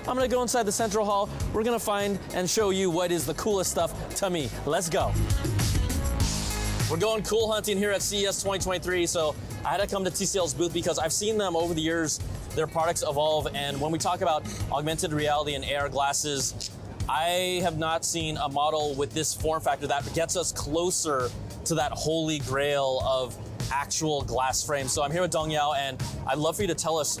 I'm gonna go inside the central hall. We're gonna find and show you what is the coolest stuff to me. Let's go. We're going cool hunting here at CES 2023, so I had to come to TCL's booth because I've seen them over the years, their products evolve, and when we talk about augmented reality and AR glasses, I have not seen a model with this form factor that gets us closer to that holy grail of actual glass frame. So I'm here with Dong Yao, and I'd love for you to tell us,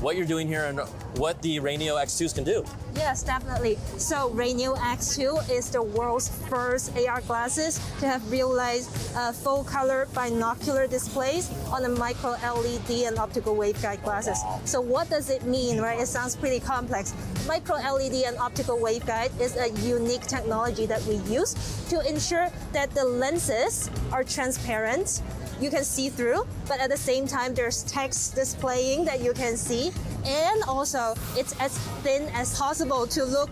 what you're doing here and what the Raineo X2s can do. Yes, definitely. So Raineo X2 is the world's first AR glasses to have realized full color binocular displays on a micro LED and optical waveguide glasses. So what does it mean, right? It sounds pretty complex. Micro LED and optical waveguide is a unique technology that we use to ensure that the lenses are transparent. You can see through, but at the same time, there's text displaying that you can see. And also, it's as thin as possible to look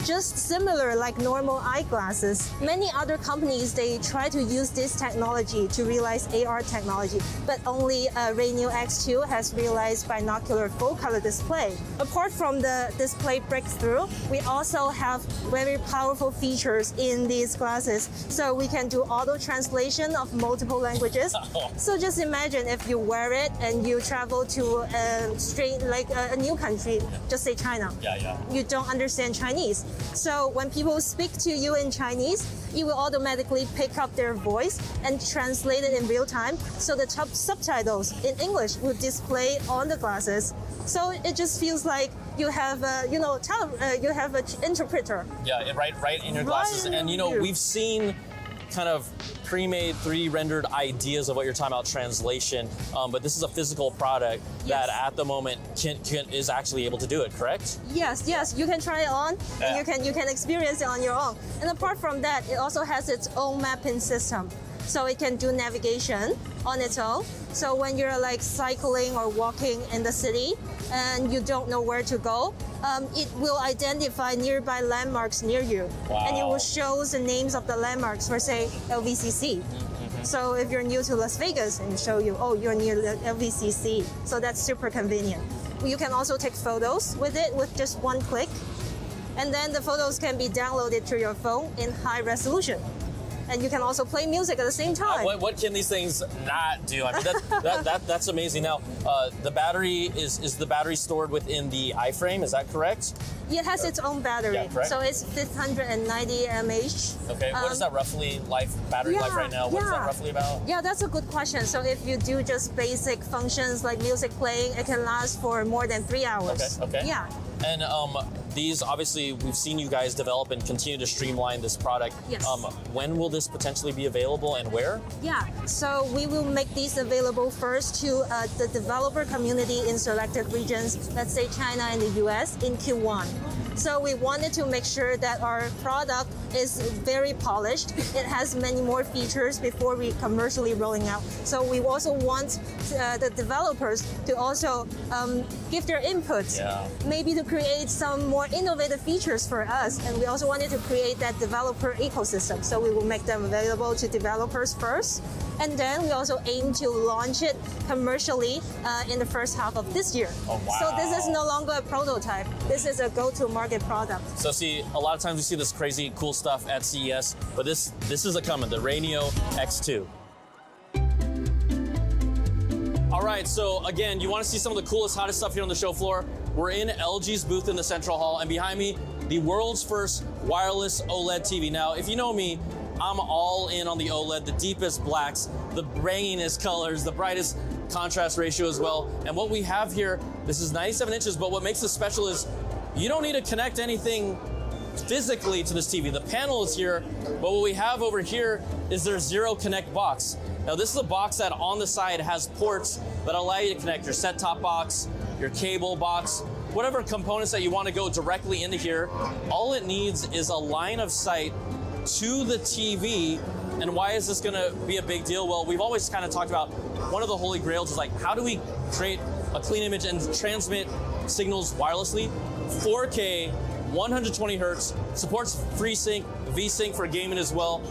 just similar like normal eyeglasses. Many other companies, they try to use this technology to realize AR technology, but only Raineo X2 has realized binocular full color display. Apart from the display breakthrough, we also have very powerful features in these glasses. So we can do auto translation of multiple languages. So just imagine if you wear it and you travel to a new country, just say China. You don't understand Chinese. So when people speak to you in Chinese, it will automatically pick up their voice and translate it in real time. So the top subtitles in English will display on the glasses. So it just feels like you have you have an interpreter. Yeah, right in your glasses. And we've seen kind of pre-made 3D rendered ideas of what you're talking about translation, but this is a physical product that at the moment is actually able to do it, correct? Yes, you can try it on, and you can experience it on your own. And apart from that, it also has its own mapping system. So it can do navigation on its own. So when you're like cycling or walking in the city and you don't know where to go, it will identify nearby landmarks near you. And it will show the names of the landmarks for, say, LVCC. So if you're new to Las Vegas, and show you, oh, you're near the LVCC. So that's super convenient. You can also take photos with it with just one click. And then the photos can be downloaded to your phone in high resolution. And you can also play music at the same time. What can these things not do? I mean, that's amazing. Now, the battery, is the battery stored within the iFrame? Is that correct? It has its own battery. So it's 590 mAh. Okay, what is that roughly battery life right now? What is that roughly about? Yeah, that's a good question. So if you do just basic functions like music playing, it can last for more than 3 hours. Okay. Yeah. And these, obviously, we've seen you guys develop and continue to streamline this product. Yes. When will this potentially be available and where? Yeah, so we will make these available first to the developer community in selected regions, let's say China and the US, in Q1. So we wanted to make sure that our product is very polished. It has many more features before we commercially rolling out. So we also want the developers to also give their input, maybe to create some more innovative features for us. And we also wanted to create that developer ecosystem. So we will make them available to developers first. And then we also aim to launch it commercially in the first half of this year. Oh, wow. So this is no longer a prototype. This is a go-to-market product. So see, a lot of times we see this crazy cool stuff at CES, but this is a coming, the Raineo X2. All right, so again, you want to see some of the coolest, hottest stuff here on the show floor. We're in LG's booth in the Central Hall, and behind me, the world's first wireless OLED TV. Now, if you know me, I'm all in on the OLED, the deepest blacks, the brainiest colors, the brightest contrast ratio as well. And what we have here, this is 97 inches, but what makes this special is you don't need to connect anything physically to this TV. The panel is here, but what we have over here is their Zero Connect box. Now this is a box that on the side has ports that allow you to connect your set-top box, your cable box, whatever components that you want to go directly into here. All it needs is a line of sight to the TV. And why is this gonna be a big deal? Well, we've always kind of talked about one of the holy grails is like, how do we create a clean image and transmit signals wirelessly? 4K, 120 hertz, supports FreeSync, VSync for gaming as well.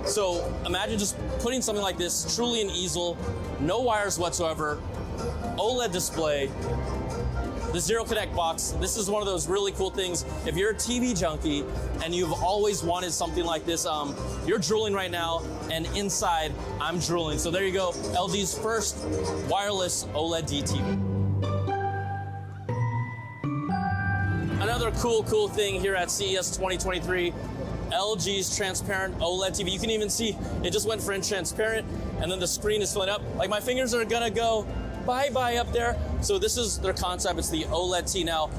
So imagine just putting something like this, truly an easel, no wires whatsoever, OLED display, the Zero Connect box. This is one of those really cool things. If you're a TV junkie and you've always wanted something like this, you're drooling right now, and inside, I'm drooling. So there you go, LG's first wireless OLED TV. Another cool thing here at CES 2023, LG's transparent OLED TV. You can even see it just went French transparent, and then the screen is filling up. Like, my fingers are gonna go bye-bye up there. So this is their concept, it's the OLED T. Now,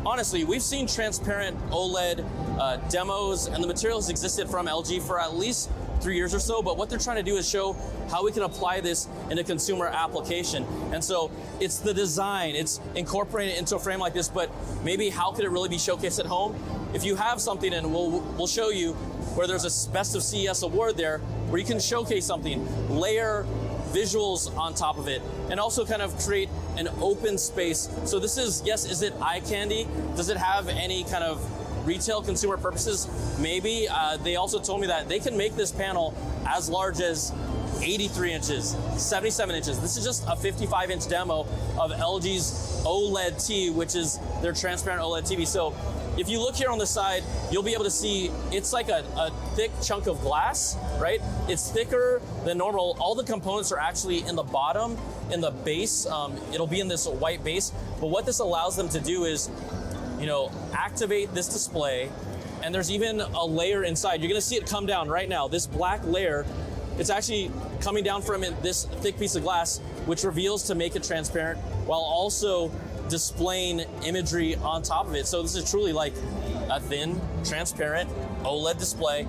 honestly, we've seen transparent OLED demos, and the materials existed from LG for at least 3 years or so, but what they're trying to do is show how we can apply this in a consumer application. And so it's the design, it's incorporating it into a frame like this, but maybe how could it really be showcased at home? If you have something, and we'll show you where there's a Best of CES award there, where you can showcase something, layer visuals on top of it, and also kind of create an open space. So this is, yes, is it eye candy? Does it have any kind of retail consumer purposes? Maybe. They also told me that they can make this panel as large as 83 inches, 77 inches. This is just a 55-inch demo of LG's OLED T, which is their transparent OLED TV. So if you look here on the side, you'll be able to see it's like a thick chunk of glass, right? It's thicker than normal. All the components are actually in the bottom, in the base. It'll be in this white base. But what this allows them to do is, you know, activate this display, and there's even a layer inside. You're gonna see it come down right now. This black layer, it's actually coming down from this thick piece of glass, which reveals to make it transparent while also displaying imagery on top of it. So this is truly like a thin, transparent OLED display.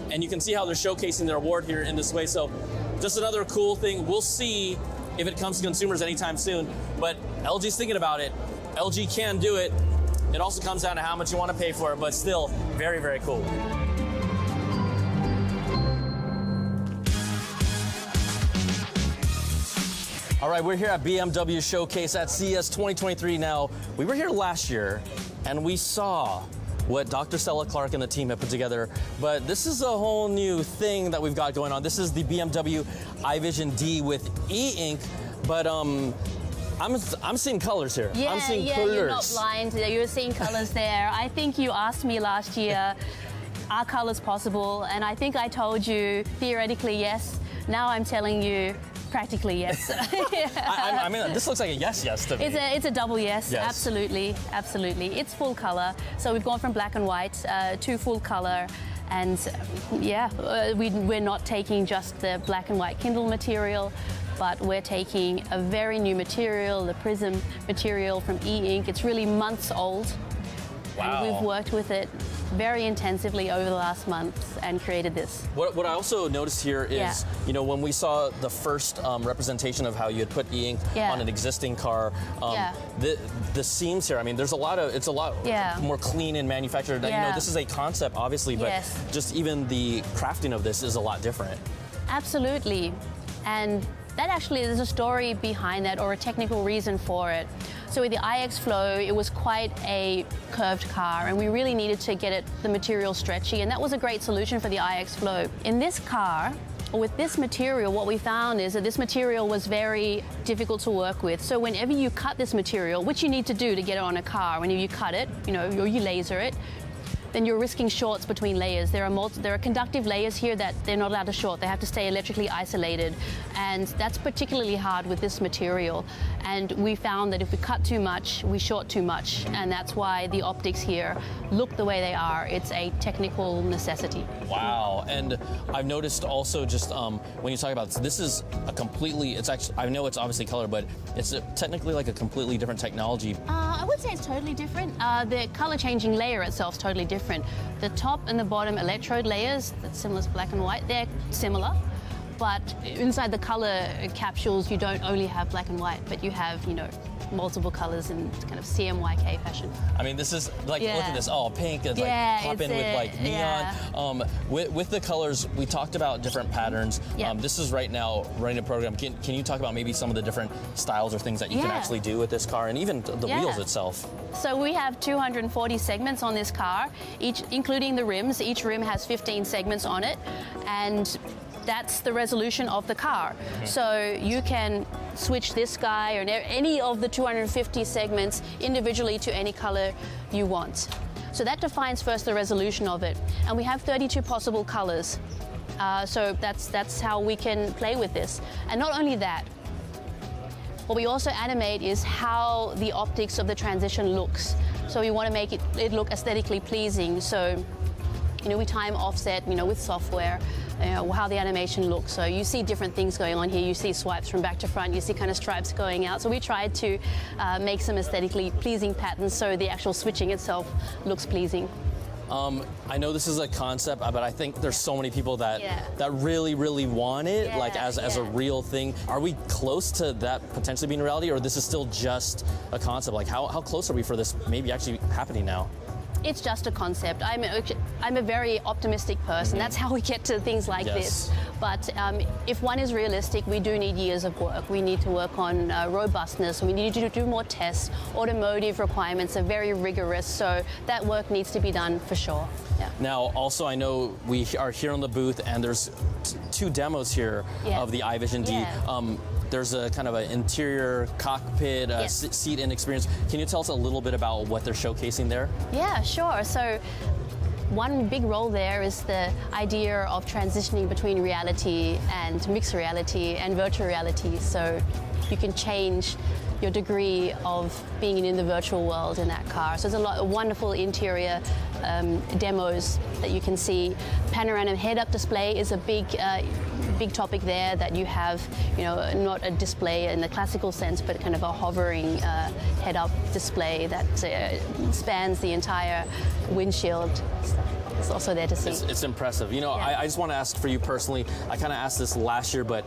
And you can see how they're showcasing their award here in this way. So just another cool thing. We'll see if it comes to consumers anytime soon, but LG's thinking about it. LG can do it. It also comes down to how much you want to pay for it, but still very, very cool. All right, we're here at BMW Showcase at CES 2023 now. We were here last year, and we saw what Dr. Stella Clark and the team have put together, but this is a whole new thing that we've got going on. This is the BMW iVision D with e-ink, but I'm seeing colors here. Yeah, I'm seeing yeah, colors. You're not blind. You're seeing colors there. I think you asked me last year, are colors possible? And I think I told you, theoretically, yes. Now I'm telling you, practically, yes. I mean, this looks like a yes to me. It's a double yes, yes. Absolutely, absolutely. It's full color. So we've gone from black and white to full color. And yeah, we're not taking just the black and white Kindle material, but we're taking a very new material, the Prism material from e-ink. It's really months old. Wow. And we've worked with it very intensively over the last month and created this. What I also noticed here is, you know, when we saw the first representation of how you had put e-ink on an existing car, the seams here, I mean, it's a lot more clean and manufactured. You know, this is a concept, obviously, but just even the crafting of this is a lot different. Absolutely. And that actually, there's a story behind that, or a technical reason for it. So with the iX Flow, it was quite a curved car, and we really needed to get the material stretchy, and that was a great solution for the iX Flow. In this car, or with this material, what we found is that this material was very difficult to work with. So whenever you cut this material, which you need to do to get it on a car, whenever you cut it, you know, or you laser it, then you're risking shorts between layers. There are conductive layers here that they're not allowed to short. They have to stay electrically isolated. And that's particularly hard with this material. And we found that if we cut too much, we short too much. And that's why the optics here look the way they are. It's a technical necessity. Wow, and I've noticed also just when you talk about this is a completely, it's actually, I know it's obviously color, but it's technically like a completely different technology. I would say it's totally different. The color changing layer itself is totally different. The top and the bottom electrode layers, that's similar to black and white, they're similar. But inside the color capsules, you don't only have black and white, but you have, you know, multiple colors in kind of CMYK fashion. I mean, this is like, look at this, pink, it's like pop in with like neon. With the colors, we talked about different patterns. This is right now running a program. Can you talk about maybe some of the different styles or things that you can actually do with this car, and even the wheels itself? So we have 240 segments on this car, including the rims. Each rim has 15 segments on it, and that's the resolution of the car. So you can switch this guy or any of the 250 segments individually to any color you want. So that defines first the resolution of it. And we have 32 possible colors. So that's how we can play with this. And not only that, what we also animate is how the optics of the transition looks. So we want to make it look aesthetically pleasing. So, we time offset, with software, how the animation looks. So you see different things going on here. You see swipes from back to front. You see kind of stripes going out. So we tried to make some aesthetically pleasing patterns so the actual switching itself looks pleasing. I know this is a concept, but I think there's so many people that really, really want it, as a real thing. Are we close to that potentially being reality, or this is still just a concept? Like, how close are we for this maybe actually happening now? It's just a concept. I'm a very optimistic person. That's how we get to things like this. But if one is realistic, we do need years of work. We need to work on robustness. We need to do more tests. Automotive requirements are very rigorous, so that work needs to be done for sure. Yeah. Now, also, I know we are here on the booth, and there's two demos here of the iVision D. There's a kind of an interior cockpit seat and experience. Can you tell us a little bit about what they're showcasing there? Yeah, sure. So one big role there is the idea of transitioning between reality and mixed reality and virtual reality. So you can change your degree of being in the virtual world in that car. So there's a lot of wonderful interior demos that you can see. Panoramic head-up display is a big topic there, that you have, not a display in the classical sense, but kind of a hovering head-up display that spans the entire windshield. It's also there to see. It's impressive. I just want to ask for you personally, I kind of asked this last year, but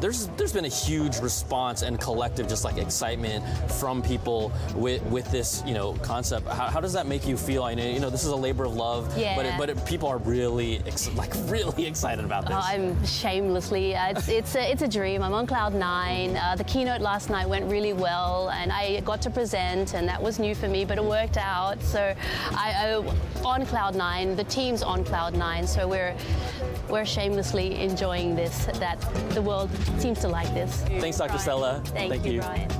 there's been a huge response and collective just like excitement from people with this, concept. How does that make you feel? I know, this is a labor of love, but people are really excited about this. I'm shamelessly, it's a dream. I'm on cloud 9. The keynote last night went really well, and I got to present, and that was new for me, but it worked out. So I on cloud 9. The team's on cloud 9, so we're shamelessly enjoying this. That the world seems to like this. Thanks, Dr. Stella. Thank you, Ryan.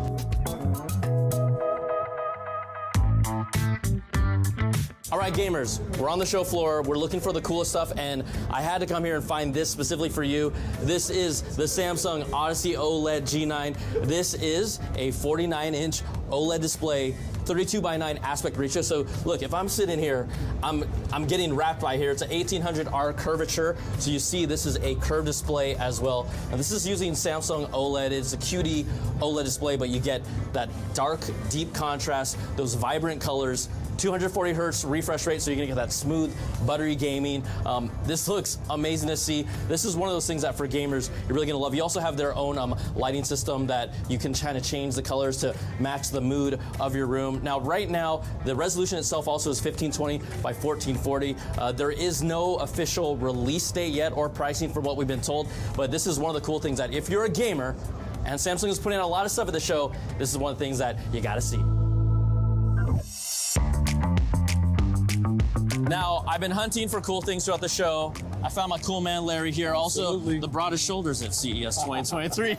All right, gamers, we're on the show floor. We're looking for the coolest stuff, and I had to come here and find this specifically for you. This is the Samsung Odyssey OLED G9. This is a 49-inch OLED display, 32:9 aspect ratio. So look, if I'm sitting here, I'm getting wrapped by here. It's an 1800R curvature. So you see this is a curved display as well. And this is using Samsung OLED. It's a QD OLED display, but you get that dark, deep contrast, those vibrant colors, 240 hertz refresh rate, so you're gonna get that smooth, buttery gaming. This looks amazing to see. This is one of those things that for gamers, you're really gonna love. You also have their own lighting system that you can kind of change the colors to match the mood of your room. Now, right now, the resolution itself also is 1520 by 1440. There is no official release date yet or pricing from what we've been told, but this is one of the cool things that if you're a gamer, and Samsung is putting out a lot of stuff at the show, this is one of the things that you gotta see. Now, I've been hunting for cool things throughout the show. I found my cool man Larry here. Also, the broadest shoulders at CES 2023.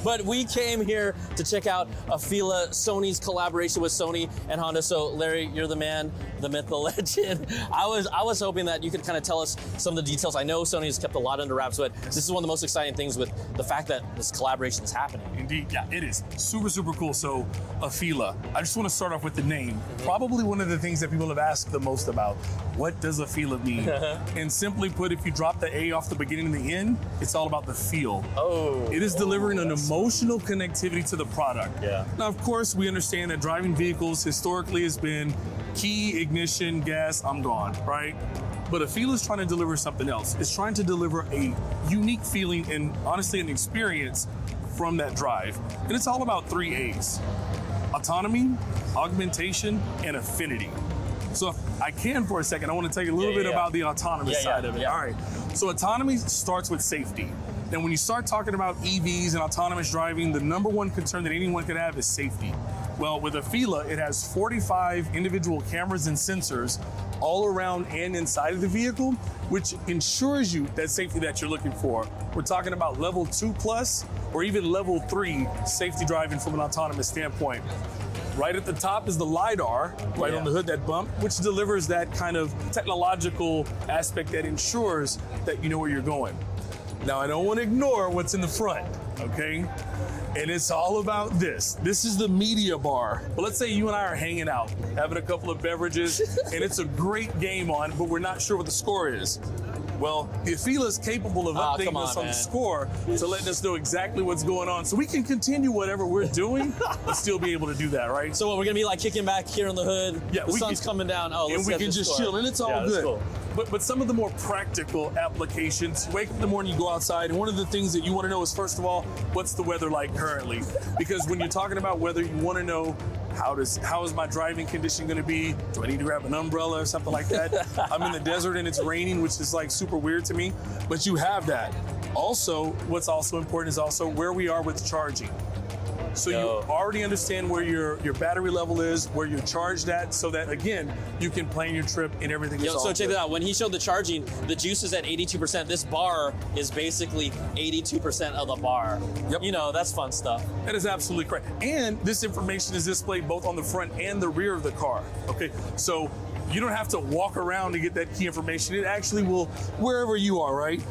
But we came here to check out Afeela, Sony's collaboration with Sony and Honda. So, Larry, you're the man, the myth, the legend. I was hoping that you could kind of tell us some of the details. I know Sony has kept a lot under wraps, but this is one of the most exciting things with the fact that this collaboration is happening. Indeed, yeah, it is super, super cool. So, Afeela, I just want to start off with the name. Probably one of the things that people have asked the most about. What does Afeela mean? And simply put, if you drop the A off the beginning and the end, it's all about the feel. It is delivering an emotional connectivity to the product. Now, of course, we understand that driving vehicles historically has been key, ignition, gas, I'm gone, right? But Afeela is trying to deliver something else. It's trying to deliver a unique feeling and honestly an experience from that drive. And it's all about 3 A's: autonomy, augmentation, and affinity. So if I can for a second, I want to tell you a little bit about the autonomous side of it. All right. So autonomy starts with safety. And when you start talking about EVs and autonomous driving, the number one concern that anyone could have is safety. Well, with Afila, it has 45 individual cameras and sensors all around and inside of the vehicle, which ensures you that safety that you're looking for. We're talking about level 2+ or even level 3 safety driving from an autonomous standpoint. Right at the top is the LiDAR, right on the hood, that bump, which delivers that kind of technological aspect that ensures that you know where you're going. Now, I don't want to ignore what's in the front, okay? And it's all about this. This is the media bar. But let's say you and I are hanging out, having a couple of beverages, and it's a great game on, but we're not sure what the score is. Well, the Afila is capable of updating us on the score to letting us know exactly what's going on, so we can continue whatever we're doing, but still be able to do that, right? So what, we're gonna be like kicking back here on the hood. Yeah, the sun's coming down. Oh, let's and we can just chill, and it's all good. Cool. But some of the more practical applications, you wake up in the morning, you go outside, and one of the things that you want to know is, first of all, what's the weather like currently? Because when you're talking about weather, you want to know how is my driving condition going to be? Do I need to grab an umbrella or something like that? I'm in the desert and it's raining, which is like super weird to me, but you have that. Also, what's also important is also where we are with charging. So you already understand where your battery level is, where you're charged at, so that, again, you can plan your trip and everything is all so check good. that out. When he showed the charging, the juice is at 82%. This bar is basically 82% of the bar. Yep. You know, that's fun stuff. That is absolutely correct. And this information is displayed both on the front and the rear of the car. Okay, so you don't have to walk around to get that key information. It actually will, wherever you are, right?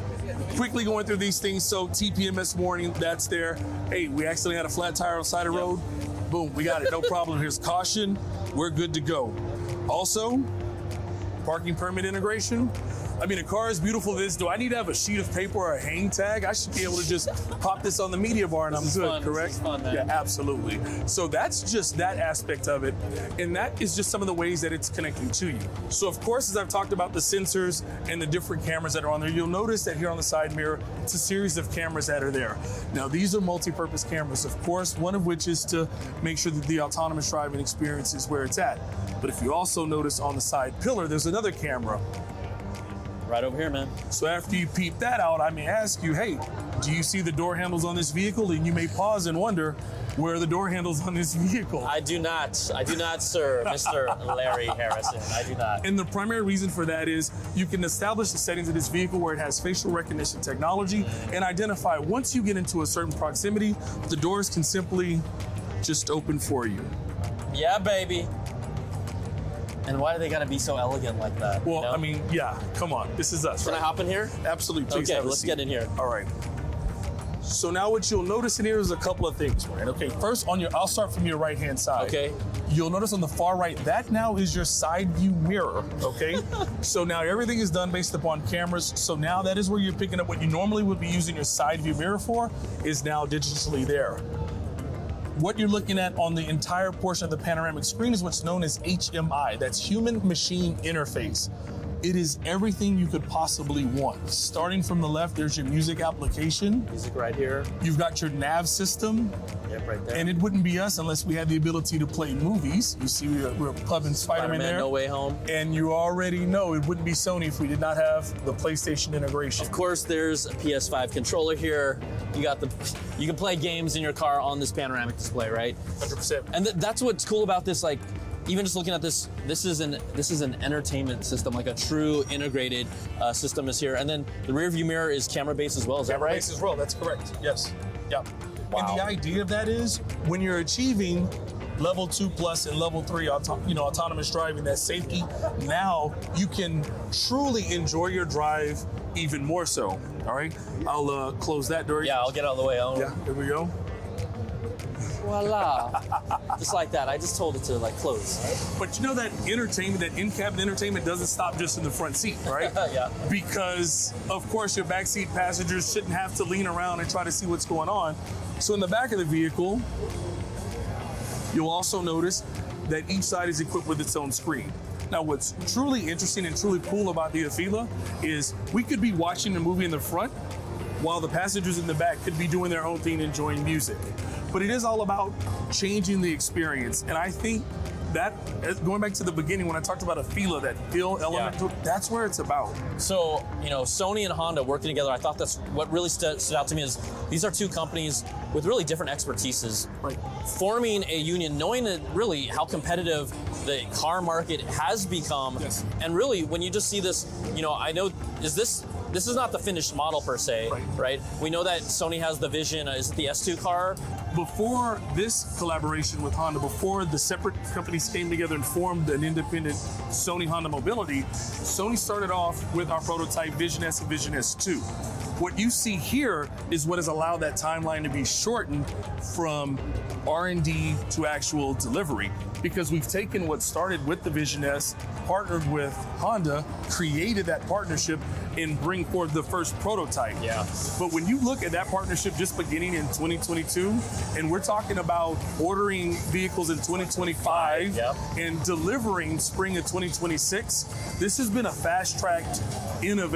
Quickly going through these things. So TPMS warning, that's there. Hey, we accidentally had a flat tire on the side of the road. Boom, we got it, no problem. Here's caution, we're good to go. Also, parking permit integration. I mean, a car is beautiful as this. Do I need to have a sheet of paper or a hang tag? I should be able to just pop this on the media bar and I'm good, correct? This is fun, man. Yeah, absolutely. So that's just that aspect of it. And that is just some of the ways that it's connecting to you. So of course, as I've talked about the sensors and the different cameras that are on there, you'll notice that here on the side mirror, it's a series of cameras that are there. Now, these are multi-purpose cameras, of course, one of which is to make sure that the autonomous driving experience is where it's at. But if you also notice on the side pillar, there's another camera. Right over here, man. So after you peep that out, I may ask you, hey, do you see the door handles on this vehicle? And you may pause and wonder, where are the door handles on this vehicle? I do not, sir, Mr. Larry Harrison. I do not. And the primary reason for that is you can establish the settings of this vehicle where it has facial recognition technology and identify once you get into a certain proximity, the doors can simply just open for you. Yeah, baby. And why do they gotta be so elegant like that? Well, you know? I mean, yeah, come on, this is us. Can I hop in here? Absolutely, please. Okay, let's get in here. All right. So now what you'll notice in here is a couple of things, right? Okay, first I'll start from your right-hand side. Okay. You'll notice on the far right, that now is your side view mirror, okay? So now everything is done based upon cameras. So now that is where you're picking up what you normally would be using your side view mirror for is now digitally there. What you're looking at on the entire portion of the panoramic screen is what's known as HMI. That's human machine interface. It is everything you could possibly want. Starting from the left, there's your music application. Music right here. You've got your nav system. Yep, right there. And it wouldn't be us unless we had the ability to play movies. You see, we're pubbing Spider-Man there. No Way Home. And you already know it wouldn't be Sony if we did not have the PlayStation integration. Of course, there's a PS5 controller here. You can play games in your car on this panoramic display, right? 100%. And that's what's cool about this. Like, even just looking at this, this is an entertainment system, like a true integrated system is here. And then the rear view mirror is camera based as well. Is that right? Camera based as well. That's correct. Yes. Yeah. Wow. And the idea of that is when you're achieving level 2+ and level 3 autonomous driving, that safety, now you can truly enjoy your drive even more so. All right, I'll close that door. Yeah, I'll get out of the way. Yeah, here we go. Voila. Just like that. I just told it to like close. But you know that entertainment, that in-cabin entertainment doesn't stop just in the front seat, right? Yeah. Because of course your backseat passengers shouldn't have to lean around and try to see what's going on. So in the back of the vehicle, you'll also notice that each side is equipped with its own screen. Now, what's truly interesting and truly cool about the Afila is we could be watching the movie in the front while the passengers in the back could be doing their own thing, enjoying music. But it is all about changing the experience. And I think that, going back to the beginning when I talked about a feeler, that feel element, that's where it's about. So, Sony and Honda working together, I thought that's what really stood out to me is these are two companies with really different expertises. Right. Forming a union, knowing that really how competitive the car market has become. Yes. And really, when you just see this, I know, this is not the finished model per se, right? We know that Sony has the Vision, is it the S2 car? Before this collaboration with Honda, before the separate companies came together and formed an independent Sony Honda Mobility, Sony started off with our prototype Vision S and Vision S2. What you see here is what has allowed that timeline to be shortened from R&D to actual delivery, because we've taken what started with the Vision S, partnered with Honda, created that partnership, and bring forth the first prototype. Yeah. But when you look at that partnership just beginning in 2022, and we're talking about ordering vehicles in 2025 and delivering spring of 2026, this has been a fast-tracked, innovative